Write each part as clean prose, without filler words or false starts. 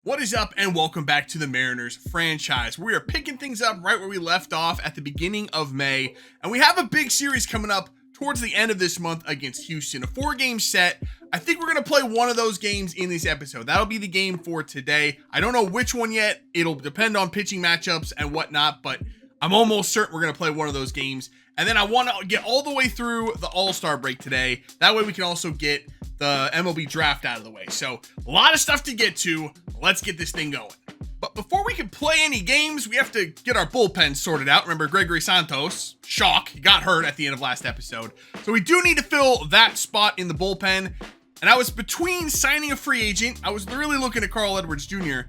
What is up, and welcome back to the Mariners franchise. We are picking things up right where we left off at the beginning of May, and we have a big series coming up towards the end of this month against Houston. A 4-game set. I think we're going to play one of those games in this episode. That'll be the game for today. I don't know which one yet. It'll depend on pitching matchups and whatnot, but I'm almost certain we're going to play one of those games. And then I want to get all the way through the All-Star break today. That way we can also get the MLB draft out of the way. So a lot of stuff to get to. Let's get this thing going. But before we can play any games, we have to get our bullpen sorted out. Remember, Gregory Santos, shock, he got hurt at the end of last episode. So we do need to fill that spot in the bullpen. And I was between signing a free agent. I was really looking at Carl Edwards Jr.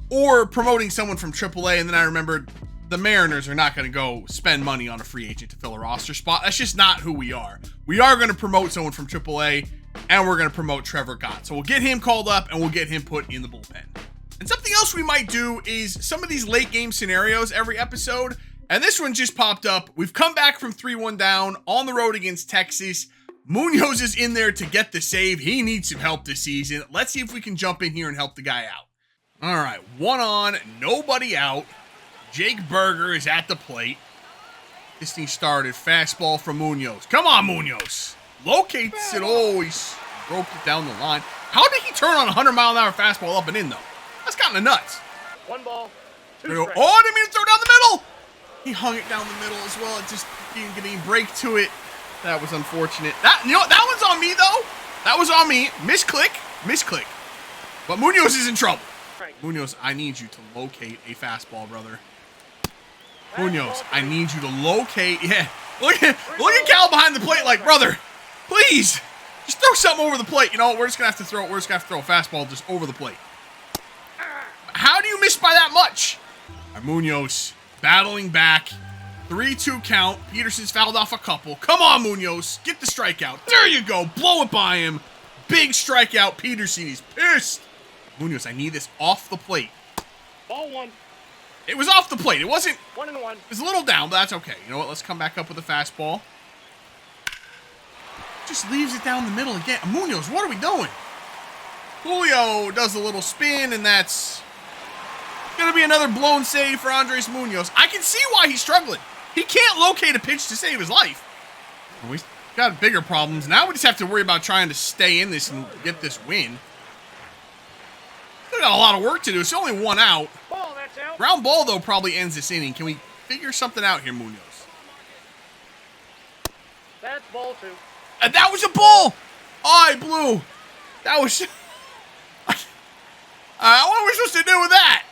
or promoting someone from AAA. And then I remembered the Mariners are not going to go spend money on a free agent to fill a roster spot. That's just not who we are. We are going to promote someone from AAA, and we're going to promote Trevor Gott. So we'll get him called up, and we'll get him put in the bullpen. And something else we might do is some of these late game scenarios every episode. And this one just popped up. We've come back from 3-1 down on the road against Texas. Munoz is in there to get the save. He needs some help this season. Let's see if we can jump in here and help the guy out. All right, 1 on, nobody out. Jake Berger is at the plate. This thing started. Fastball from Munoz. Come on, Munoz. Locates it. Oh, he's broke it down the line. How did he turn on a 100-mile-an-hour fastball up and in, though? That's kind of nuts. 1 ball, 2 Oh, strikes. I didn't mean to throw down the middle. He hung it down the middle as well. It just didn't get any break to it. That was unfortunate. That one's on me, though. That was on me. Misclick. But Munoz is in trouble. Munoz, I need you to locate a fastball, brother. Munoz, I need you to locate. Yeah, look at Cal behind the plate, like, brother, please, just throw something over the plate. You know what? We're just gonna have to throw a fastball just over the plate. How do you miss by that much? Munoz battling back. 3-2 count. Peterson's fouled off a couple. Come on, Munoz, get the strikeout. There you go. Blow it by him. Big strikeout. Peterson, he's pissed. Munoz, I need this off the plate. Ball 1. It was off the plate. It wasn't. 1-1. It was a little down, but that's okay. You know what? Let's come back up with a fastball. Just leaves it down the middle again. Munoz, what are we doing? Julio does a little spin, and that's going to be another blown save for Andres Munoz. I can see why he's struggling. He can't locate a pitch to save his life. We've got bigger problems. Now we just have to worry about trying to stay in this and get this win. We've got a lot of work to do. It's only 1 out. Ball, that's out. Ground ball, though, probably ends this inning. Can we figure something out here, Munoz? That's ball 2. And that was a ball! Oh, I blew. That was... what are we supposed to do with that?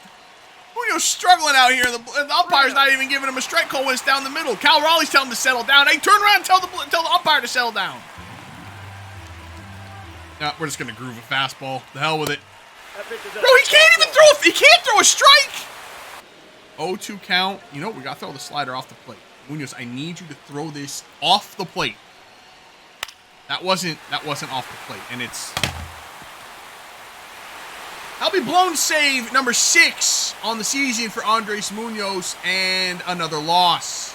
Munoz struggling out here. The umpire's not even giving him a strike call when it's down the middle. Cal Raleigh's telling him to settle down. Hey, turn around and tell the umpire to settle down. No, we're just going to groove a fastball. The hell with it. Bro, he can't throw a strike. 0-2 count. You know what? We got to throw the slider off the plate. Munoz, I need you to throw this off the plate. That wasn't off the plate, and that'll be blown save number 6 on the season for Andres Munoz, and another loss.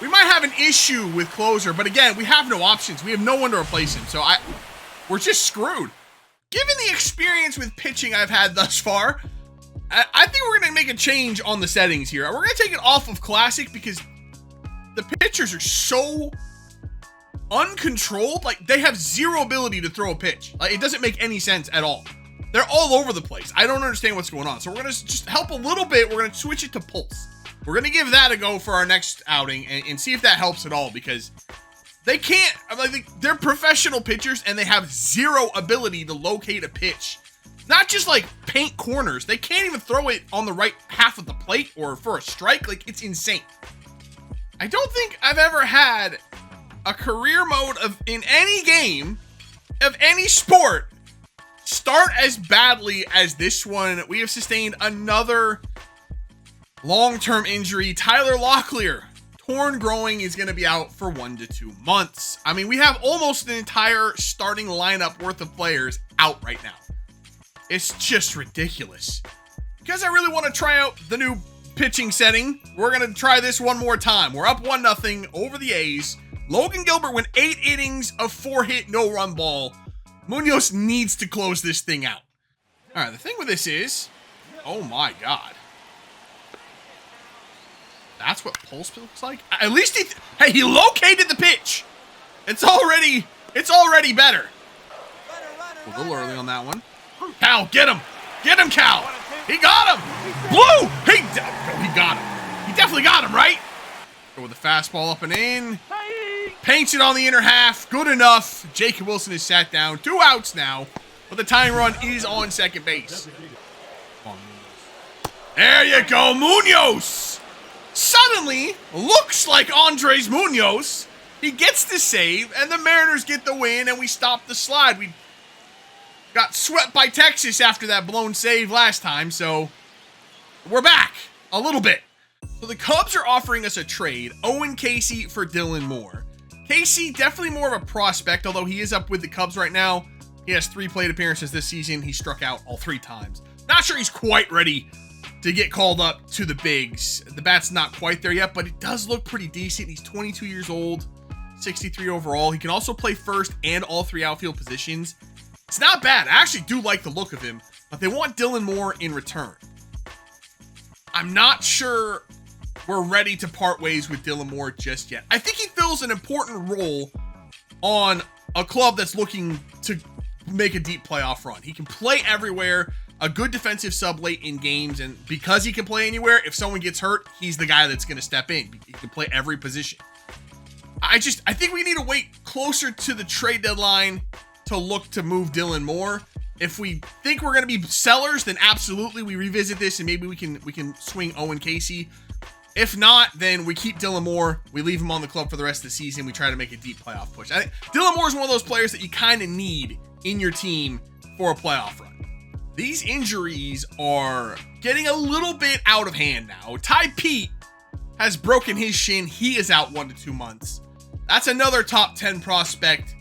We might have an issue with closer, but again, we have no options. We have no one to replace him, so we're just screwed. Given the experience with pitching I've had thus far, I think we're going to make a change on the settings here. We're going to take it off of Classic because the pitchers are so uncontrolled. Like, they have zero ability to throw a pitch. Like, it doesn't make any sense at all. They're all over the place. I don't understand what's going on. So we're going to just help a little bit. We're going to switch it to Pulse. We're going to give that a go for our next outing and see if that helps at all, because they can't, they're professional pitchers and they have zero ability to locate a pitch. Not just like paint corners. They can't even throw it on the right half of the plate or for a strike. Like, it's insane. I don't think I've ever had a career mode in any game of any sport start as badly as this one. We have sustained another long-term injury. Tyler Locklear, torn groin, is going to be out for 1 to 2 months. I mean, we have almost an entire starting lineup worth of players out right now. It's just ridiculous. Because I really want to try out the new pitching setting, we're going to try this one more time. We're up 1-0 over the A's. Logan Gilbert went 8 innings of 4-hit, no-run ball. Munoz needs to close this thing out. All right, the thing with this is, oh my God. That's what pulse looks like? At least he located the pitch. It's already better. A little early on that one. Cal, get him. Get him, Cal. He got him. Blue. He got him. He definitely got him, right? Go with the fastball up and in. Paints it on the inner half. Good enough. Jacob Wilson is sat down. 2 outs now. But the tying run is on second base. There you go, Munoz. Suddenly, looks like Andres Munoz. He gets the save, and the Mariners get the win, and we stop the slide. We got swept by Texas after that blown save last time, so we're back a little bit. So the Cubs are offering us a trade, Owen Casey for Dylan Moore. Casey, definitely more of a prospect, although he is up with the Cubs right now. He has 3 plate appearances this season. He struck out all 3 times. Not sure he's quite ready to get called up to the bigs. The bat's not quite there yet, but it does look pretty decent. He's 22 years old, 63 overall. He can also play first and all 3 outfield positions. It's not bad. I actually do like the look of him, but they want Dylan Moore in return. I'm not sure we're ready to part ways with Dylan Moore just yet. I think he fills an important role on a club that's looking to make a deep playoff run. He can play everywhere, a good defensive sub late in games, and because he can play anywhere, if someone gets hurt, he's the guy that's going to step in. He can play every position. I think we need to wait closer to the trade deadline to look to move Dylan Moore. If we think we're going to be sellers, then absolutely we revisit this and maybe we can swing Owen Casey. If not, then we keep Dylan Moore. We leave him on the club for the rest of the season. We try to make a deep playoff push. I think Dylan Moore is one of those players that you kind of need in your team for a playoff run. These injuries are getting a little bit out of hand now. Ty Pete has broken his shin. He is out 1 to 2 months. That's another top 10 prospect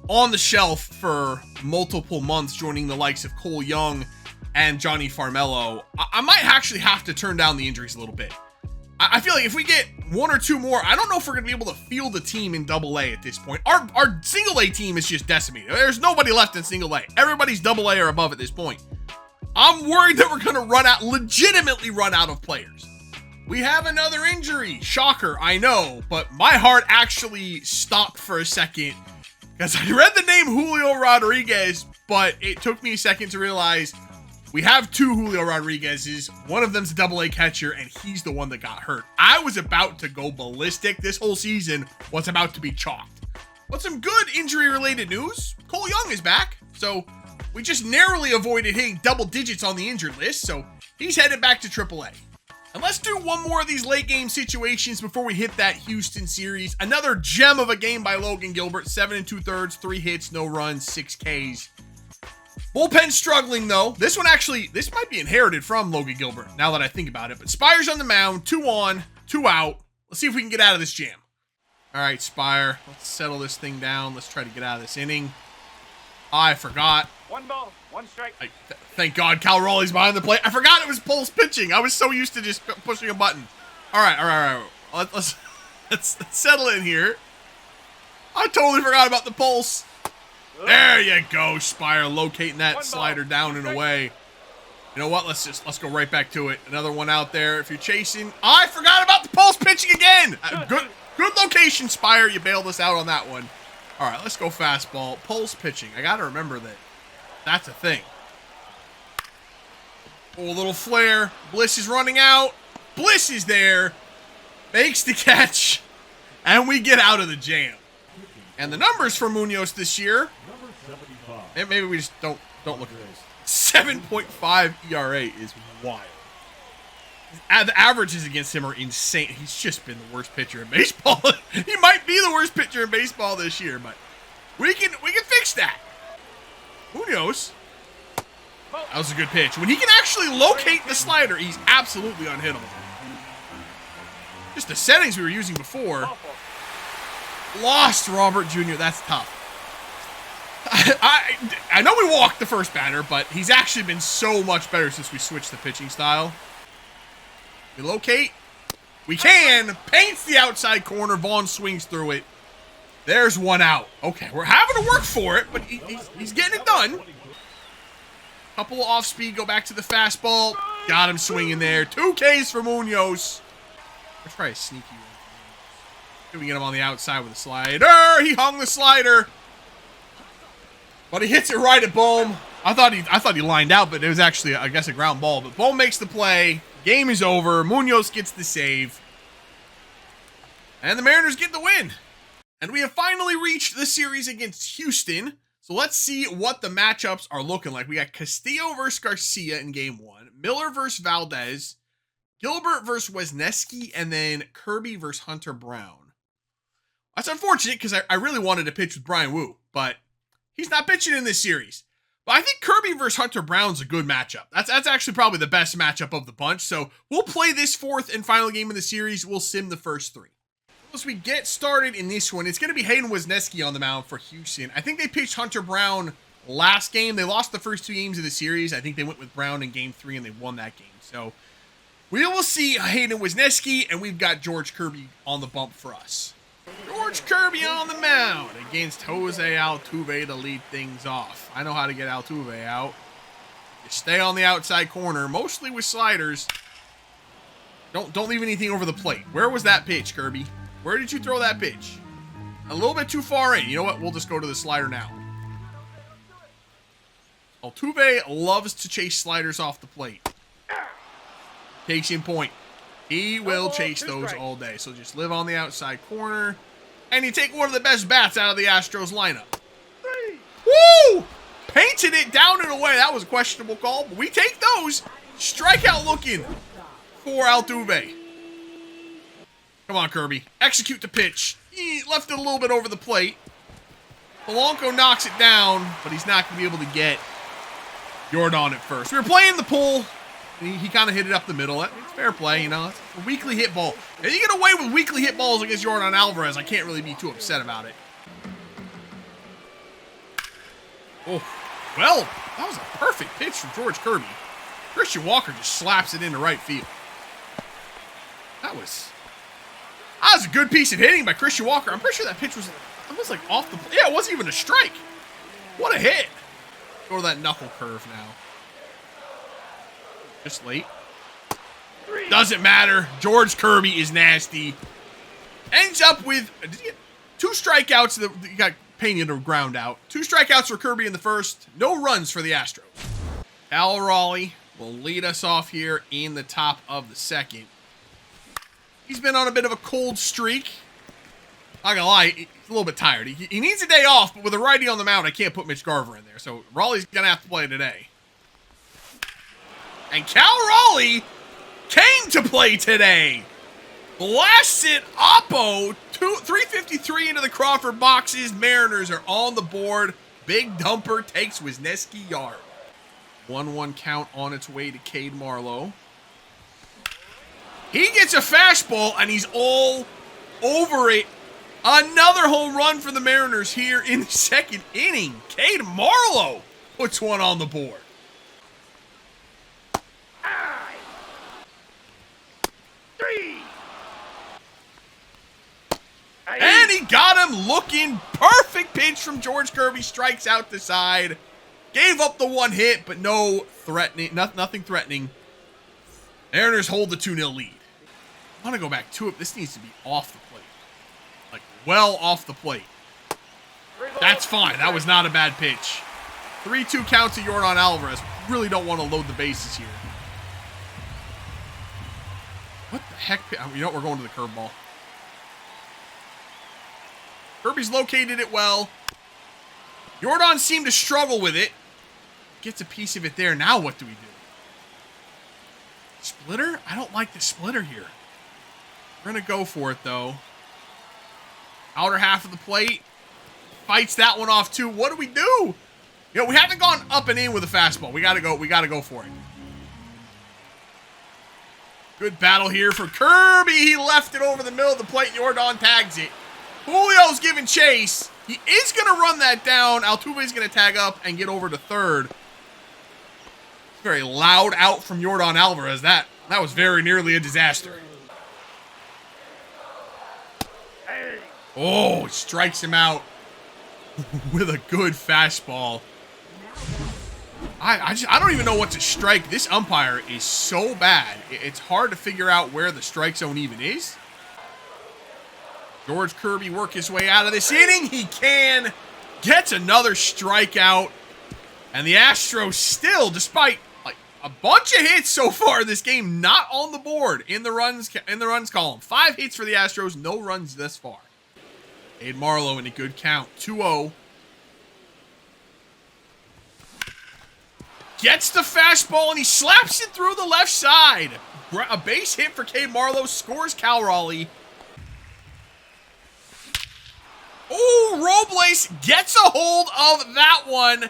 on the shelf for multiple months, joining the likes of Cole Young and Johnny Farmello. I might actually have to turn down the injuries a little bit. I feel like if we get 1 or 2 more, I don't know if we're going to be able to field the team in AA at this point. Our single A team is just decimated. There's nobody left in single A. Everybody's AA or above at this point. I'm worried that we're going to legitimately run out of players. We have another injury. Shocker, I know, but my heart actually stopped for a second because I read the name Julio Rodriguez, but it took me a second to realize we have 2 Julio Rodriguez's. One of them's a AA catcher, and he's the one that got hurt. I was about to go ballistic. This whole season was about to be chalked. But some good injury-related news. Cole Young is back, so we just narrowly avoided hitting double digits on the injured list, so he's headed back to AAA. And let's do one more of these late-game situations before we hit that Houston series. Another gem of a game by Logan Gilbert. 7 2/3, 3 hits, no runs, 6 Ks. Bullpen struggling, though. This might be inherited from Logan Gilbert, now that I think about it. But Spire's on the mound, 2 on, 2 out. Let's see if we can get out of this jam. All right, Spire, let's settle this thing down. Let's try to get out of this inning. I forgot. 1 ball, 1 strike. Thank God Cal Raleigh's behind the plate. I forgot it was pulse pitching. I was so used to just pushing a button. All right. Let's settle in here. I totally forgot about the pulse. There you go, Spire, locating that slider down and away. You know what? Let's go right back to it. Another one out there. If you're chasing, I forgot about the pulse pitching again. Good location, Spire. You bailed us out on that one. All right, let's go fastball. Pulse pitching. I got to remember that that's a thing. Oh, a little flare. Bliss is running out. Bliss is there. Makes the catch. And we get out of the jam. And the numbers for Munoz this year, and maybe we just don't look at those. 7.5 ERA is wild. The averages against him are insane. He's just been the worst pitcher in baseball. He might be the worst pitcher in baseball this year, but we can fix that. Munoz. That was a good pitch. When he can actually locate the slider, he's absolutely unhittable. Just the settings we were using before. Lost Robert Jr. That's tough. I know we walked the first batter, but he's actually been so much better since we switched the pitching style. We locate. We can. Paints the outside corner. Vaughn swings through it. There's 1 out. Okay, we're having to work for it, but he's getting it done. Couple of off speed, go back to the fastball. Got him swinging there. 2 Ks for Munoz. Let's try a sneaky one. Can we get him on the outside with a slider? He hung the slider. But he hits it right at Bohm. I thought he lined out, but it was actually, I guess, a ground ball. But Bohm makes the play. Game is over. Munoz gets the save. And the Mariners get the win. And we have finally reached the series against Houston. So let's see what the matchups are looking like. We got Castillo versus Garcia in game 1. Miller versus Valdez. Gilbert versus Wisniewski. And then Kirby versus Hunter Brown. That's unfortunate because I really wanted to pitch with Brian Wu. But he's not pitching in this series. But I think Kirby versus Hunter Brown's a good matchup. That's actually probably the best matchup of the bunch. So we'll play this 4th and final game of the series. We'll sim the first 3. As we get started in this one, it's going to be Hayden Wisniewski on the mound for Houston. I think they pitched Hunter Brown last game. They lost the first 2 games of the series. I think they went with Brown in game 3 and they won that game. So we will see Hayden Wisniewski, and we've got George Kirby on the bump for us. George Kirby on the mound against Jose Altuve to lead things off. I know how to get Altuve out. You stay on the outside corner, mostly with sliders. Don't leave anything over the plate. Where was that pitch, Kirby? Where did you throw that pitch? A little bit too far in. You know what? We'll just go to the slider now. Altuve loves to chase sliders off the plate. Case in point. He will chase those all day. So just live on the outside corner. And you take one of the best bats out of the Astros lineup. Woo! Painted it down and away. That was a questionable call, but we take those. Strikeout looking for Altuve. Come on, Kirby. Execute the pitch. He left it a little bit over the plate. Polanco knocks it down, but he's not going to be able to get Yordan at first. We were playing the pull. He kind of hit it up the middle. It's fair play, you know. It's a weakly hit ball. If you get away with weakly hit balls against Yordan Alvarez, I can't really be too upset about it. Oh, well, that was a perfect pitch from George Kirby. Christian Walker just slaps it into right field. That was a good piece of hitting by Christian Walker. I'm pretty sure that pitch was almost like off the... Yeah, it wasn't even a strike. What a hit. Go to that knuckle curve now. Just late. Doesn't matter. George Kirby is nasty. Ends up with 2 strikeouts. You got Pena to ground out. 2 strikeouts for Kirby in the first. No runs for the Astros. Cal Raleigh will lead us off here in the top of the 2nd. He's been on a bit of a cold streak. Not gonna lie, he's a little bit tired. He needs a day off, but with a righty on the mound, I can't put Mitch Garver in there. So Raleigh's gonna have to play today. And Cal Raleigh came to play today. Blasted Oppo. 353 into the Crawford boxes. Mariners are on the board. Big dumper takes Wisniewski yard. 1-1 count on its way to Cade Marlowe. He gets a fastball, and he's all over it. Another home run for the Mariners here in the 2nd inning. Cade Marlowe puts one on the board. And he got him looking. Perfect pitch from George Kirby. Strikes out the side. Gave up the 1 hit, but no threatening, nothing threatening. Mariners hold the 2-0 lead. I want to go back to it. This needs to be off the plate. Like, well off the plate. That's fine. That was not a bad pitch. 3-2 count to Yordan Alvarez. Really don't want to load the bases here. What the heck? You know what? We're going to the curveball. Kirby's located it well. Yordan seemed to struggle with it. Gets a piece of it there. Now what do we do? Splitter? I don't like the splitter here. We're going to go for it, though. Outer half of the plate. Fights that one off, too. What do we do? You know, we haven't gone up and in with a fastball. We got to go for it. Good battle here for Kirby. He left it over the middle of the plate. Yordan tags it. Julio's giving chase. He is going to run that down. Altuve's going to tag up and get over to 3rd. Very loud out from Yordan Alvarez. That was very nearly a disaster. Oh, strikes him out with a good fastball. I don't even know what to strike. This umpire is so bad. It's hard to figure out where the strike zone even is. George Kirby work his way out of this inning. He can. Gets another strikeout. And the Astros still, despite like a bunch of hits so far in this game, not on the board in the runs column. 5 hits for the Astros, no runs thus far. Cade Marlowe in a good count. 2-0. Gets the fastball, and he slaps it through the left side. A base hit for Cade Marlowe. Scores Cal Raleigh. Oh, Robles gets a hold of that one.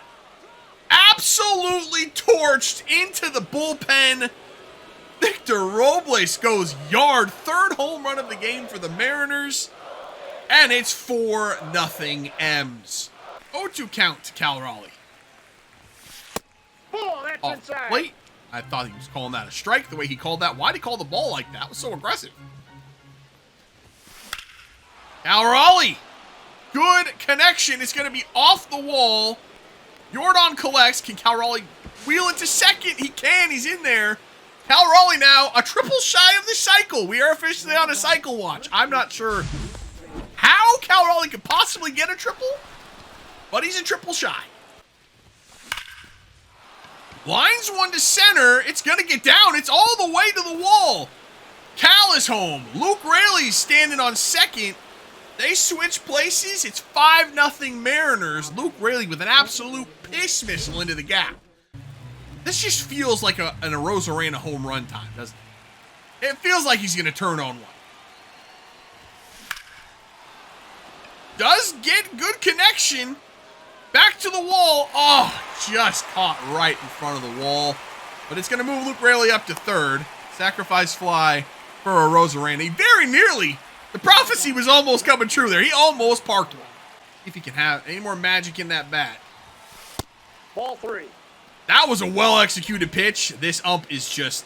Absolutely torched into the bullpen. Victor Robles goes yard. 3rd home run of the game for the Mariners. And it's 4-0 M's. 0-2 count to Cal Raleigh. Oh, that's Off the inside. plate. I thought he was calling that a strike the way he called that. Why'd he call the ball like that? It was so aggressive. Cal Raleigh. Good connection. It's going to be off the wall. Jordan collects. Can Cal Raleigh wheel into second? He can. He's in there. Cal Raleigh now a triple shy of the cycle. We are officially on a cycle watch. I'm not sure how Cal Raleigh could possibly get a triple, but he's a triple shy. Lines one to center. It's going to get down. It's all the way to the wall. Cal is home. Luke Raley's standing on second. They switch places. It's 5-0 Mariners. Luke Raley with an absolute piss missile into the gap. This just feels like an Arozarena home run time, doesn't it? It feels like he's going to turn on one. Does get good connection. Back to the wall. Oh, just caught right in front of the wall. But it's going to move Luke Raley up to 3rd. Sacrifice fly for Arozarena. He very nearly, the prophecy was almost coming true there. He almost parked one. See if he can have any more magic in that bat. Ball 3. That was a well-executed pitch. This ump is just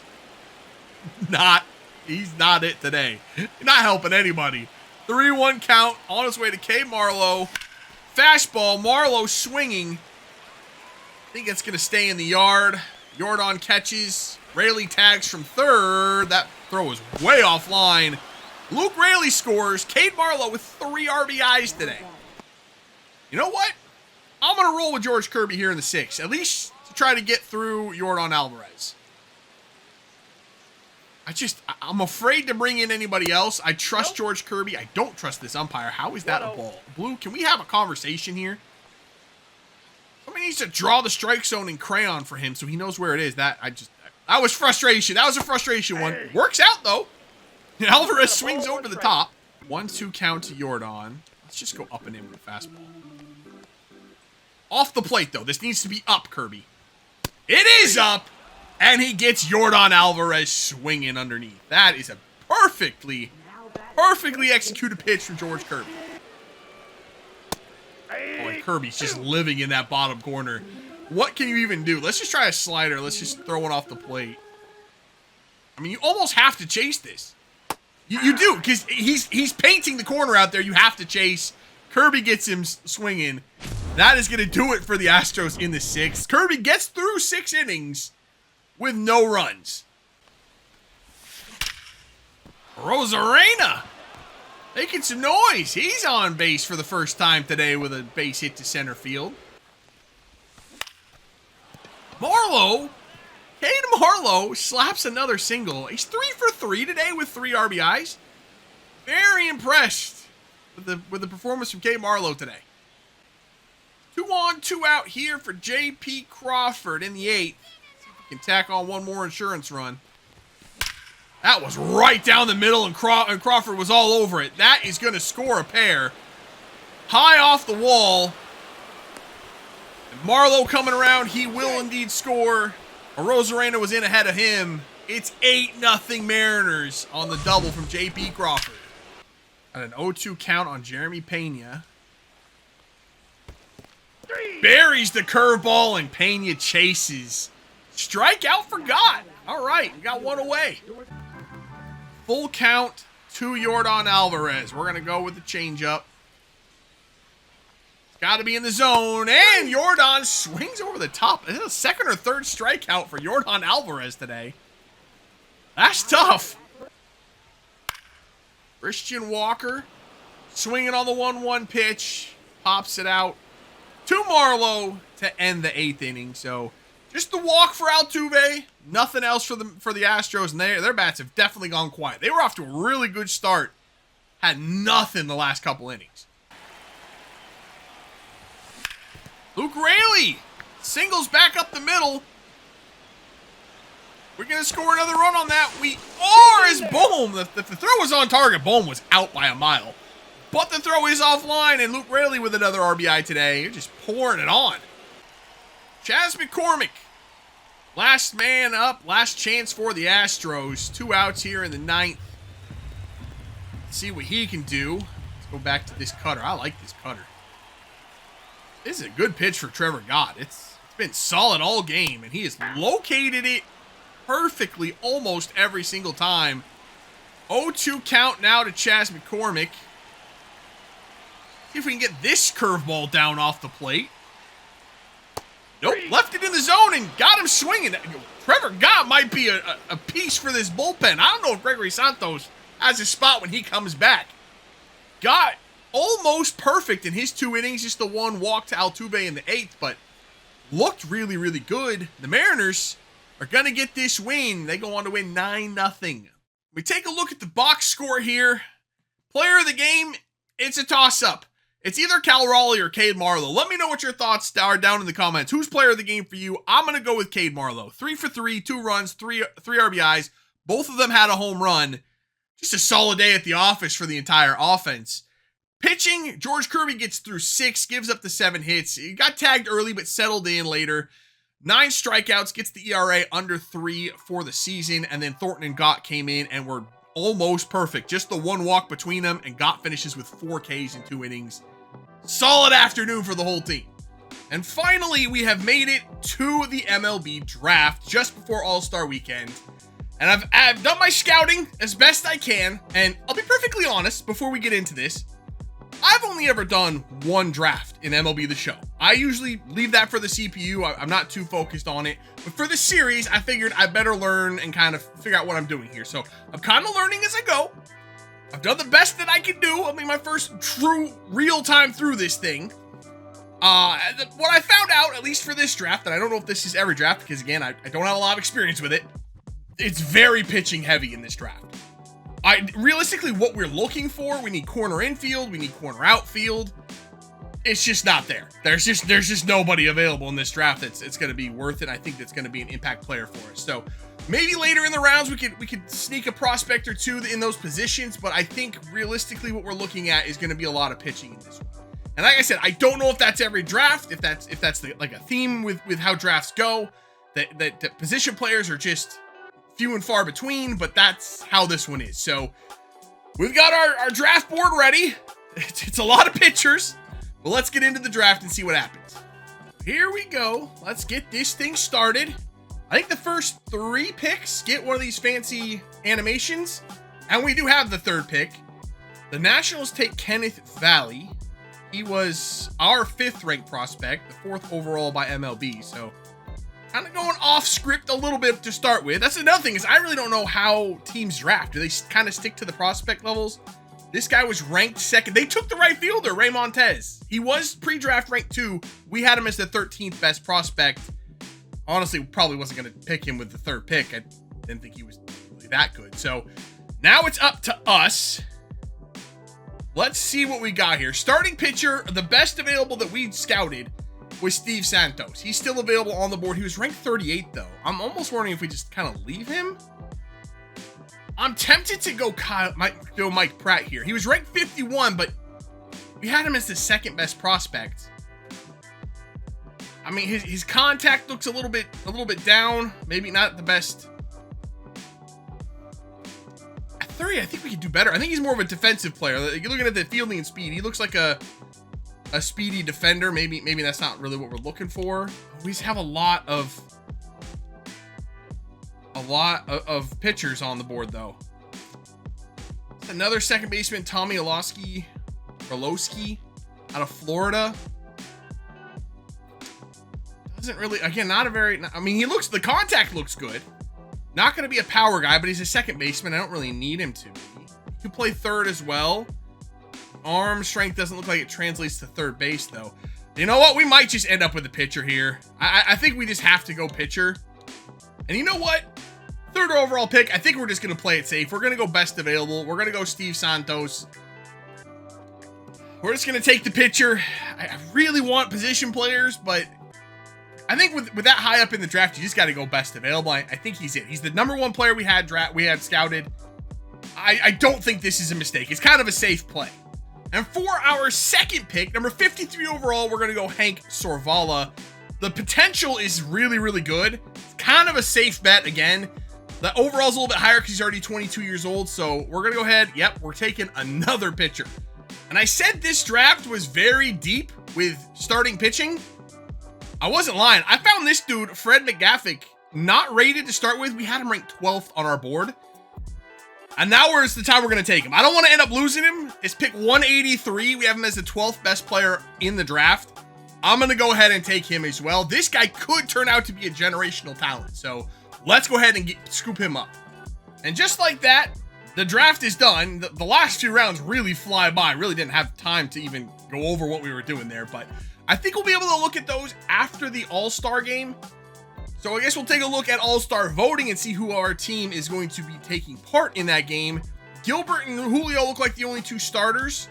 he's not it today. Not helping anybody. 3-1 count on his way to Cade Marlowe. Fastball, Marlowe swinging. I think it's going to stay in the yard. Jordan catches. Raley tags from 3rd. That throw is way offline. Luke Raley scores. Cade Marlowe with 3 RBIs today. You know what? I'm going to roll with George Kirby here in the 6th. At least to try to get through Jordan Alvarez. I'm afraid to bring in anybody else. I trust George Kirby. I don't trust this umpire. How is that a ball? Blue, can we have a conversation here? Somebody needs to draw the strike zone in crayon for him so he knows where it is. That was frustration. That was a frustration one. Works out, though. Alvarez swings over the top. 1-2 count to Jordan. Let's just go up and in with a fastball. Off the plate, though. This needs to be up, Kirby. It is up. And he gets Jordan Alvarez swinging underneath. That is a perfectly executed pitch from George Kirby. Oh, and Kirby's just living in that bottom corner. What can you even do? Let's just try a slider. Let's just throw it off the plate. I mean, you almost have to chase this. You do, because he's painting the corner out there. You have to chase. Kirby gets him swinging. That is going to do it for the Astros in the 6th. Kirby gets through 6 innings with no runs. Arozarena making some noise. He's on base for the first time today with a base hit to center field. Marlowe, Cade Marlowe slaps another single. He's 3 for 3 today with 3 RBIs. Very impressed with the performance from Cade Marlowe today. 2 on, 2 out here for J.P. Crawford in the 8th. Can tack on one more insurance run. That was right down the middle, and Crawford was all over it. That is going to score a pair. High off the wall. And Marlowe coming around. He will indeed score. Arozarena was in ahead of him. It's 8-0 Mariners on the double from J.P. Crawford. At an 0-2 count on Jeremy Pena. Buries the curveball, and Pena chases. Strikeout forgot. All right, we got one away. Full count to Jordan Alvarez. We're going to go with the changeup. Got to be in the zone, and Yordan swings over the top. This is a second or third strikeout for Yordan Alvarez today. That's tough. Christian Walker swinging on the 1-1 pitch, pops it out to Marlowe to end the 8th inning. So just the walk for Altuve, nothing else for the Astros, and their bats have definitely gone quiet. They were off to a really good start, had nothing the last couple innings. Luke Raley singles back up the middle. We're going to score another run on that. We are as Bohm. If the throw was on target, Bohm was out by a mile. But the throw is offline, and Luke Raley with another RBI today. You're just pouring it on. Chas McCormick, last man up, last chance for the Astros. 2 outs here in the 9th. Let's see what he can do. Let's go back to this cutter. I like this cutter. This is a good pitch for Trevor Gott. It's been solid all game, and he has located it perfectly almost every single time. 0-2 count now to Chas McCormick. See if we can get this curveball down off the plate. Nope, left it in the zone and got him swinging. Trevor Gott might be a piece for this bullpen. I don't know if Gregory Santos has a spot when he comes back. Gott almost perfect in his 2 innings, just the 1 walk to Altuve in the 8th, but looked really, really good. The Mariners are going to get this win. They go on to win 9-0. We take a look at the box score here. Player of the game, it's a toss-up. It's either Cal Raleigh or Cade Marlowe. Let me know what your thoughts are down in the comments. Who's player of the game for you? I'm going to go with Cade Marlowe. 3 for 3, 2 runs, 3 RBIs. Both of them had a home run. Just a solid day at the office for the entire offense. Pitching, George Kirby gets through 6, gives up the 7 hits. He got tagged early, but settled in later. 9 strikeouts, gets the ERA under 3 for the season. And then Thornton and Gott came in and were almost perfect. Just the 1 walk between them, and Gott finishes with 4 Ks in 2 innings. Solid afternoon for the whole team. And finally, we have made it to the MLB draft just before All-Star Weekend. And I've done my scouting as best I can. And I'll be perfectly honest before we get into this. I've only ever done 1 draft in MLB the Show. I usually leave that for the CPU. I'm not too focused on it. But for this series, I figured I better learn and kind of figure out what I'm doing here. So I'm kind of learning as I go. I've done the best that I can do. I mean, my first true real time through this thing. What I found out, at least for this draft, and I don't know if this is every draft because, again, I don't have a lot of experience with it. It's very pitching heavy in this draft. Realistically, what we're looking for, we need corner infield, we need corner outfield. It's just not there. There's just nobody available in this draft that's going to be worth it. I think that's going to be an impact player for us. So maybe later in the rounds we could sneak a prospect or 2 in those positions, but I think realistically what we're looking at is going to be a lot of pitching in this one. And like I said, I don't know if that's every draft, if that's like a theme with how drafts go, that position players are just few and far between, but that's how this one is. So we've got our draft board ready. It's a lot of pitchers, but let's get into the draft and see what happens. Here we go. Let's get this thing started. I think the first 3 picks get one of these fancy animations, and we do have the 3rd pick. The Nationals take Kenneth Valley. He was our 5th ranked prospect, the 4th overall by MLB, so kind of going off script a little bit to start with. That's another thing, is I really don't know how teams draft. Do they kind of stick to the prospect levels? This guy was ranked 2nd. They took the right fielder, Ray Montez. He was pre-draft ranked 2. We had him as the 13th best prospect. Honestly, probably wasn't going to pick him with the 3rd pick. I didn't think he was really that good. So now it's up to us. Let's see what we got here. Starting pitcher, the best available that we scouted was Steve Santos. He's still available on the board. He was ranked 38th, though. I'm almost wondering if we just kind of leave him. I'm tempted to go Mike Pratt here. He was ranked 51, but we had him as the 2nd best prospect. I mean, his contact looks a little bit down. Maybe not the best. At 30, I think we could do better. I think he's more of a defensive player. You're looking at the fielding and speed. He looks like a speedy defender. Maybe that's not really what we're looking for. We just have a lot of pitchers on the board, though. Another second baseman, Tommy Orlowski out of Florida. doesn't really, again, not a very, I mean, the contact looks good. Not going to be a power guy, but he's a second baseman. I don't really need him to be. He can play third as well. Arm strength doesn't look like it translates to third base, though. You know what? We might just end up with a pitcher here. I think we just have to go pitcher. And you know what? Third overall pick, I think we're just going to play it safe. We're going to go best available. We're going to go Steve Santos. We're just going to take the pitcher. I really want position players, but I think with that high up in the draft, you just got to go best available. I think he's it. He's the number one player we had scouted. I don't think this is a mistake. It's kind of a safe play. And for our second pick, number 53 overall, we're going to go Hank Sorvala. The potential is really, really good. It's kind of a safe bet again. The overall's a little bit higher because he's already 22 years old. So we're going to go ahead. Yep, we're taking another pitcher. And I said this draft was very deep with starting pitching. I wasn't lying. I found this dude, Fred McGaffick, not rated to start with. We had him ranked 12th on our board. And now is the time we're going to take him. I don't want to end up losing him. It's pick 183. We have him as the 12th best player in the draft. I'm going to go ahead and take him as well. This guy could turn out to be a generational talent. So let's go ahead and scoop him up. And just like that, the draft is done. The last few rounds really fly by. Really didn't have time to even go over what we were doing there. But I think we'll be able to look at those after the All-Star game. So I guess we'll take a look at All-Star voting and see who our team is going to be taking part in that game. Gilbert and Julio look like the only two starters.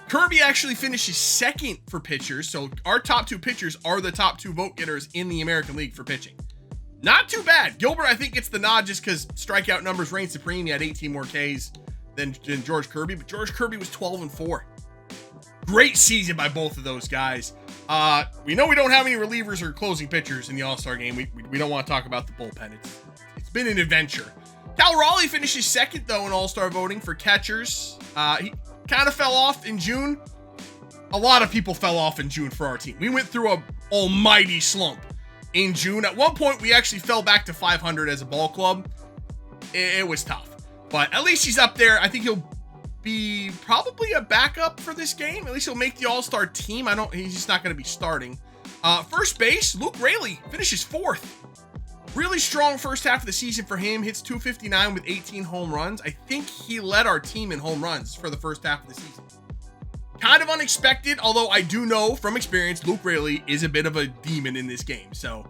Kirby actually finishes second for pitchers. So our top two pitchers are the top two vote getters in the American League for pitching. Not too bad. Gilbert, I think, gets the nod just because strikeout numbers reign supreme. He had 18 more Ks than George Kirby, but George Kirby was 12-4. Great season by both of those guys. We know we don't have any relievers or closing pitchers in the All-Star game. We don't want to talk about the bullpen. It's been an adventure. Cal Raleigh finishes second, though, in All-Star voting for catchers. He kind of fell off in June. A lot of people fell off in June for our team. We went through a almighty slump in June. At one point, we actually fell back to 500 as a ball club. It was tough. But at least he's up there. I think he'll be probably a backup for this game. At least he'll make the All-Star team. He's just not going to be starting. First base, Luke Raley finishes fourth. Really strong first half of the season for him. Hits 259 with 18 home runs. I think he led our team in home runs for the first half of the season. Kind of unexpected, although I do know from experience, Luke Raley is a bit of a demon in this game. So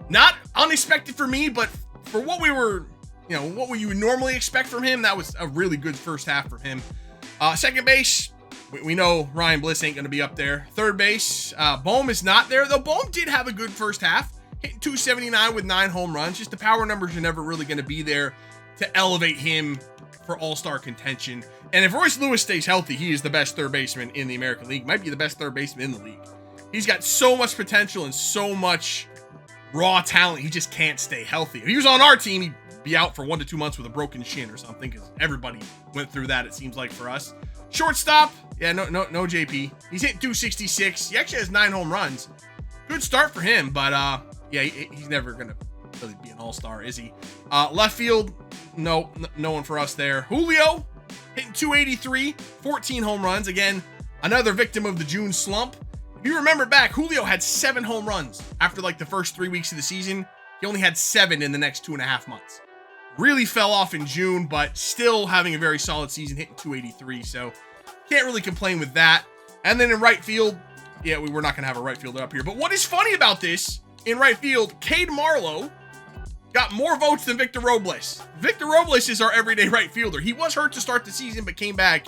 not unexpected for me, but for what we were, what you would normally expect from him, that was a really good first half from him. Second base, we know Ryan Bliss ain't going to be up there. Third base, Bohm is not there, though Bohm did have a good first half, hitting 279 with 9 home runs. Just the power numbers are never really going to be there to elevate him for All-Star contention. And if Royce Lewis stays healthy, he is the best third baseman in the American League. Might be the best third baseman in the league. He's got so much potential and so much raw talent. He just can't stay healthy. If he was on our team, he'd be out for 1 to 2 months with a broken shin or something, because everybody went through that, it seems like, for us. Shortstop, yeah, no JP. He's hitting 266. He actually has 9 home runs. Good start for him, but yeah, he's never gonna really be an all-star, is he? Left field, no one for us there. Julio hitting 283, 14 home runs. Again, another victim of the June slump. If you remember back, Julio had 7 home runs after like the first 3 weeks of the season. He only had 7 in the next 2.5 months. Really fell off in June, but still having a very solid season, hitting 283. So can't really complain with that. And then in right field, yeah, we're not going to have a right fielder up here. But what is funny about this, in right field, Cade Marlowe got more votes than Victor Robles. Victor Robles is our everyday right fielder. He was hurt to start the season, but came back.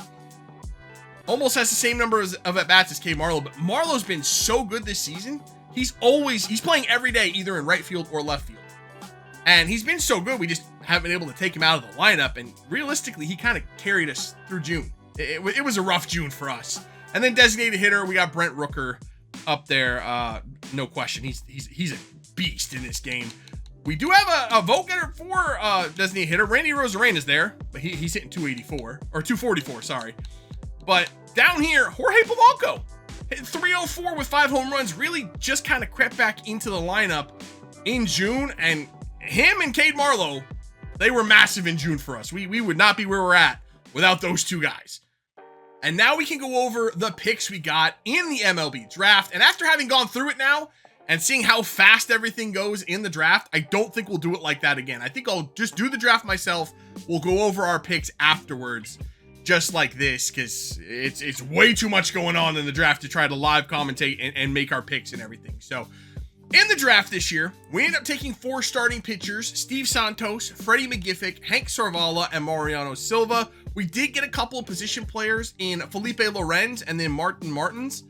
Almost has the same number of at-bats as Cade Marlowe. But Marlowe's been so good this season. He's playing every day, either in right field or left field. And he's been so good, we just haven't been able to take him out of the lineup. And realistically, he kind of carried us through June. It was a rough June for us. And then designated hitter, we got Brent Rooker up there. No question. He's a beast in this game. We do have a vote getter for designated hitter. Randy Rosarena is there, but he's hitting 284 or 244. Sorry. But down here, Jorge Polanco hitting 304 with 5 home runs. Really just kind of crept back into the lineup in June. And him and Cade Marlowe, they were massive in June for us. We would not be where we're at without those two guys. And now we can go over the picks we got in the MLB draft. And after having gone through it now, and seeing how fast everything goes in the draft, I don't think we'll do it like that again. I think I'll just do the draft myself. We'll go over our picks afterwards, just like this, because it's way too much going on in the draft to try to live commentate and make our picks and everything. So in the draft this year, we ended up taking 4 starting pitchers: Steve Santos, Freddie McGiffick, Hank Sarvala, and Mariano Silva. We did get a couple of position players in Felipe Lorenz and then Martin Martins.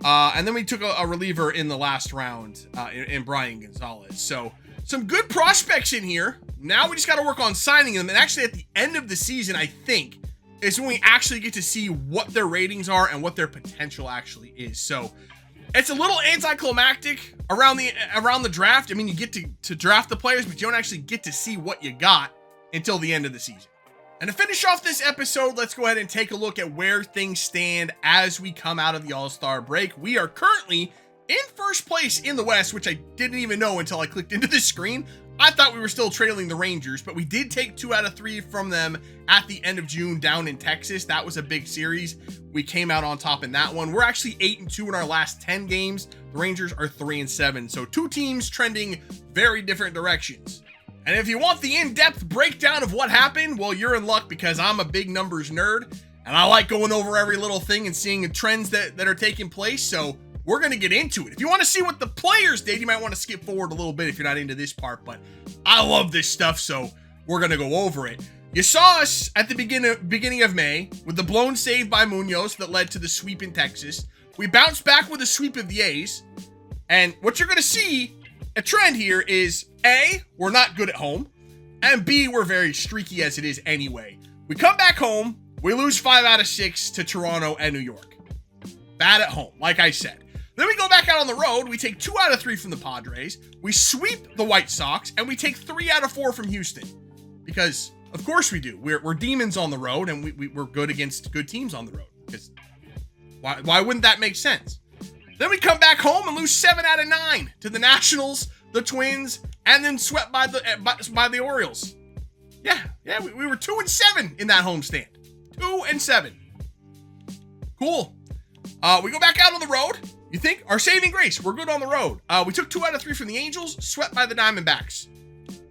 And then we took a reliever in the last round in Brian Gonzalez. So some good prospects in here. Now we just got to work on signing them. And actually at the end of the season, I think, is when we actually get to see what their ratings are and what their potential actually is. So it's a little anticlimactic around the draft. I mean, you get to draft the players, but you don't actually get to see what you got until the end of the season. And to finish off this episode, let's go ahead and take a look at where things stand as we come out of the All-Star break. We are currently in first place in the West, which I didn't even know until I clicked into this screen. I thought we were still trailing the Rangers, but we did take 2 out of 3 from them at the end of June down in Texas. That was a big series. We came out on top in that one. We're actually 8-2 in our last 10 games. The Rangers are 3-7. So 2 teams trending very different directions. And if you want the in-depth breakdown of what happened, well, you're in luck, because I'm a big numbers nerd and I like going over every little thing and seeing the trends that are taking place. So we're going to get into it. If you want to see what the players did, you might want to skip forward a little bit if you're not into this part, but I love this stuff, so we're going to go over it. You saw us at the beginning of May with the blown save by Munoz that led to the sweep in Texas. We bounced back with a sweep of the A's, and what you're going to see, a trend here, is A, we're not good at home, and B, we're very streaky as it is anyway. We come back home, we lose 5 out of 6 to Toronto and New York. Bad at home, like I said. Then we go back out on the road, we take 2 out of 3 from the Padres, we sweep the White Sox, and we take 3 out of 4 from Houston. Because, of course we do. We're demons on the road, and we're good against good teams on the road. Because why wouldn't that make sense? Then we come back home and lose 7 out of 9 to the Nationals, the Twins, and then swept by the Orioles. Yeah, we were 2-7 in that homestand. 2-7. Cool. We go back out on the road. You think our saving grace, we're good on the road. We took 2 out of 3 from the Angels, swept by the Diamondbacks.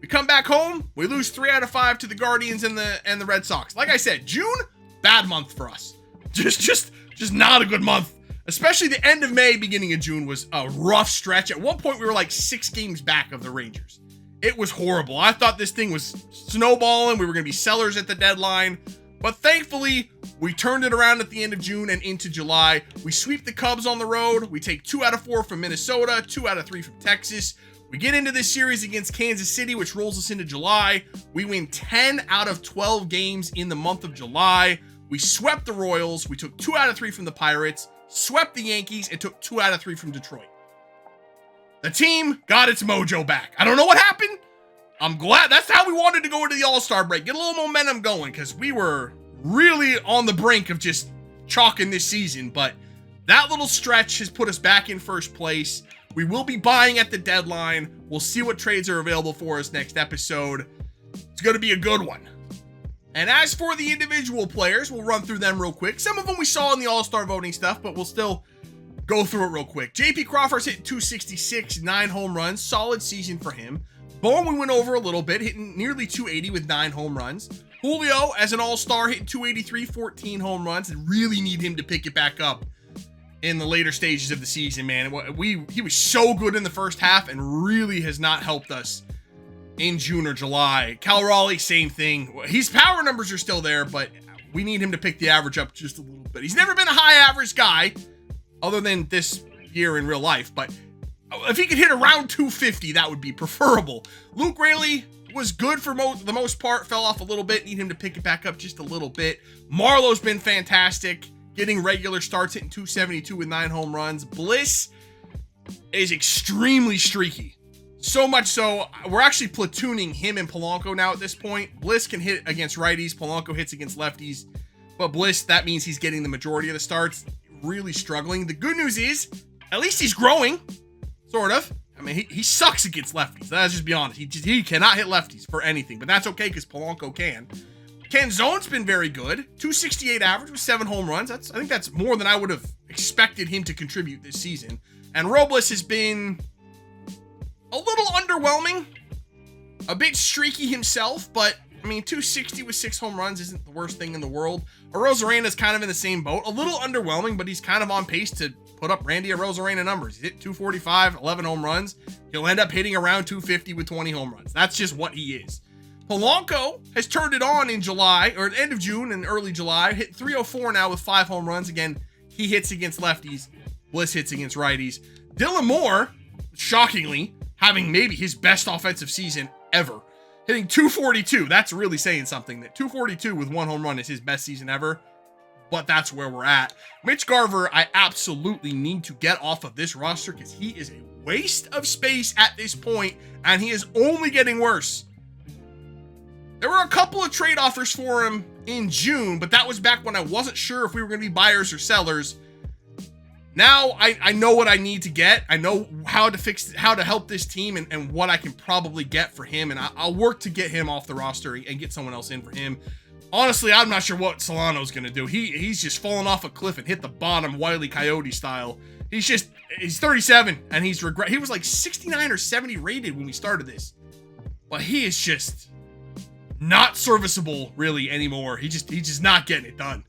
We come back home, we lose 3 out of 5 to the Guardians and the Red Sox. Like I said, June, bad month for us. Just not a good month. Especially the end of May, beginning of June was a rough stretch. At one point, we were like 6 games back of the Rangers. It was horrible. I thought this thing was snowballing. We were going to be sellers at the deadline. But thankfully, we turned it around at the end of June and into July. We sweep the Cubs on the road. We take 2 out of 4 from Minnesota, 2 out of 3 from Texas. We get into this series against Kansas City, which rolls us into July. We win 10 out of 12 games in the month of July. We swept the Royals. We took 2 out of 3 from the Pirates, swept the Yankees, and took 2 out of 3 from Detroit. The team got its mojo back. I don't know what happened. I'm glad. That's how we wanted to go into the All-Star break. Get a little momentum going, because we were really on the brink of just chalking this season. But that little stretch has put us back in first place. We will be buying at the deadline. We'll see what trades are available for us next episode. It's going to be a good one. And as for the individual players, we'll run through them real quick. Some of them we saw in the All-Star voting stuff, but we'll still go through it real quick. JP Crawford's hitting 266, 9 home runs. Solid season for him. Bowen we went over a little bit, hitting nearly 280 with 9 home runs. Julio, as an all-star, hitting 283, 14 home runs, and really need him to pick it back up in the later stages of the season, man. He was so good in the first half and really has not helped us in June or July. Cal Raleigh, same thing. His power numbers are still there, but we need him to pick the average up just a little bit. He's never been a high average guy, other than this year in real life, but if he could hit around 250, that would be preferable. Luke Raley was good for the most part, fell off a little bit, need him to pick it back up just a little bit. Marlowe's been fantastic, getting regular starts, hitting 272 with 9 home runs. Bliss is extremely streaky. So much so, we're actually platooning him and Polanco now at this point. Bliss can hit against righties, Polanco hits against lefties. But Bliss, that means he's getting the majority of the starts. Really struggling. The good news is, at least he's growing. Sort of. I mean, he sucks against lefties. Let's just be honest. He cannot hit lefties for anything. But that's okay, because Polanco can. Canzone's been very good. 268 average with 7 home runs. I think that's more than I would have expected him to contribute this season. And Robles has been a little underwhelming, a bit streaky himself, but I mean, 260 with 6 home runs isn't the worst thing in the world. Arozarena's kind of in the same boat. A little underwhelming, but he's kind of on pace to put up Randy Arozarena numbers. He's hit 245, 11 home runs. He'll end up hitting around 250 with 20 home runs. That's just what he is. Polanco has turned it on in July, or at the end of June and early July. Hit 304 now with 5 home runs. Again, he hits against lefties. Bliss hits against righties. Dylan Moore, shockingly, having maybe his best offensive season ever. Hitting 242. That's really saying something. That 242 with 1 home run is his best season ever. But that's where we're at. Mitch Garver, I absolutely need to get off of this roster because he is a waste of space at this point, and he is only getting worse. There were a couple of trade offers for him in June, but that was back when I wasn't sure if we were going to be buyers or sellers. Now I know what I need to get. I know how to help this team and what I can probably get for him. And I'll work to get him off the roster and get someone else in for him. Honestly, I'm not sure what Solano's going to do. He's just fallen off a cliff and hit the bottom Wile E. Coyote style. He's 37 and he was like 69 or 70 rated when we started this. But he is just not serviceable really anymore. He's just not getting it done.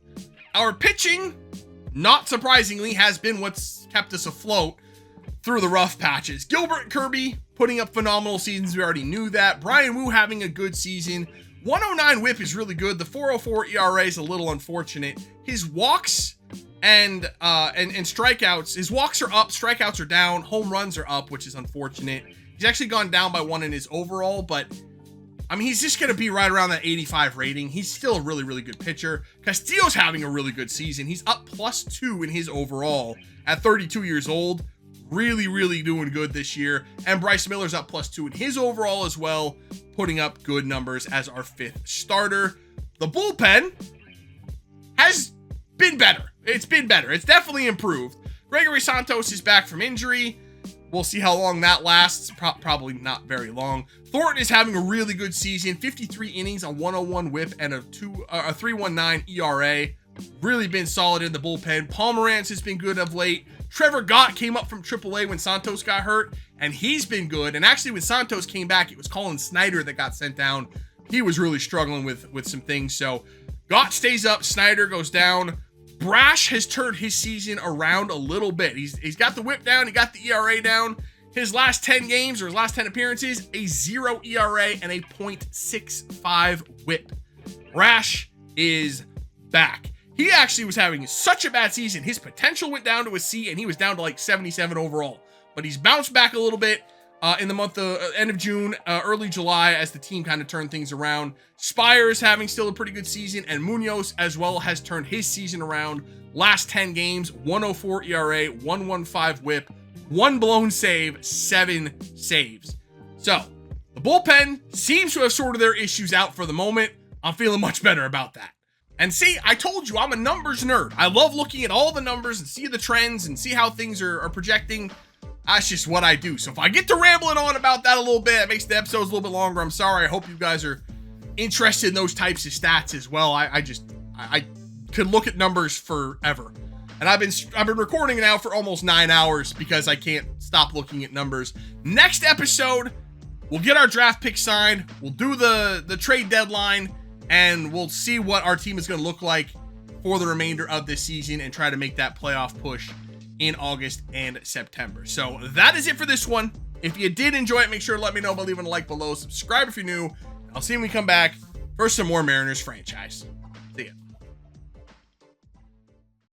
Our pitching, not surprisingly, has been what's kept us afloat through the rough patches. Gilbert Kirby putting up phenomenal seasons. We already knew that. Brian Wu having a good season. 109 whip is really good. The 404 ERA is a little unfortunate. His walks and strikeouts, his walks are up, strikeouts are down, home runs are up, which is unfortunate. He's actually gone down by 1 in his overall, but I mean, he's just going to be right around that 85 rating. He's still a really, really good pitcher. Castillo's having a really good season. He's up +2 in his overall at 32 years old. Really, really doing good this year. And Bryce Miller's up +2 in his overall as well, putting up good numbers as our 5th starter. The bullpen has been better. It's been better. It's definitely improved. Gregory Santos is back from injury. We'll see how long that lasts. Probably not very long. Thornton is having a really good season. 53 innings, a 101 whip, and a 3.19 ERA. Really been solid in the bullpen. Pomeranz has been good of late. Trevor Gott came up from AAA when Santos got hurt, and he's been good. And actually, when Santos came back, it was Colin Snyder that got sent down. He was really struggling with some things. So Gott stays up. Snyder goes down. Brash has turned his season around a little bit. He's got the whip down. He got the ERA down. His last 10 games or his last 10 appearances, a 0 ERA and a .65 whip. Brash is back. He actually was having such a bad season. His potential went down to a C and he was down to like 77 overall. But he's bounced back a little bit in the month of end of June, early July as the team kind of turned things around. Spires having still a pretty good season, and Munoz as well has turned his season around. Last 10 games, 104 ERA, 115 whip, 1 blown save, 7 saves. So the bullpen seems to have sorted their issues out for the moment. I'm feeling much better about that. And see, I told you I'm a numbers nerd. I love looking at all the numbers and see the trends and see how things are projecting. That's just what I do. So if I get to rambling on about that a little bit, it makes the episodes a little bit longer. I'm sorry. I hope you guys are interested in those types of stats as well. I could look at numbers forever. And I've been recording now for almost 9 hours because I can't stop looking at numbers. Next episode, we'll get our draft pick signed. We'll do the trade deadline, and we'll see what our team is going to look like for the remainder of this season and try to make that playoff push in August and September. So that is it for this one. If you did enjoy it, make sure to let me know by leaving a like below. Subscribe if you're new. I'll see you when we come back for some more Mariners franchise. See ya.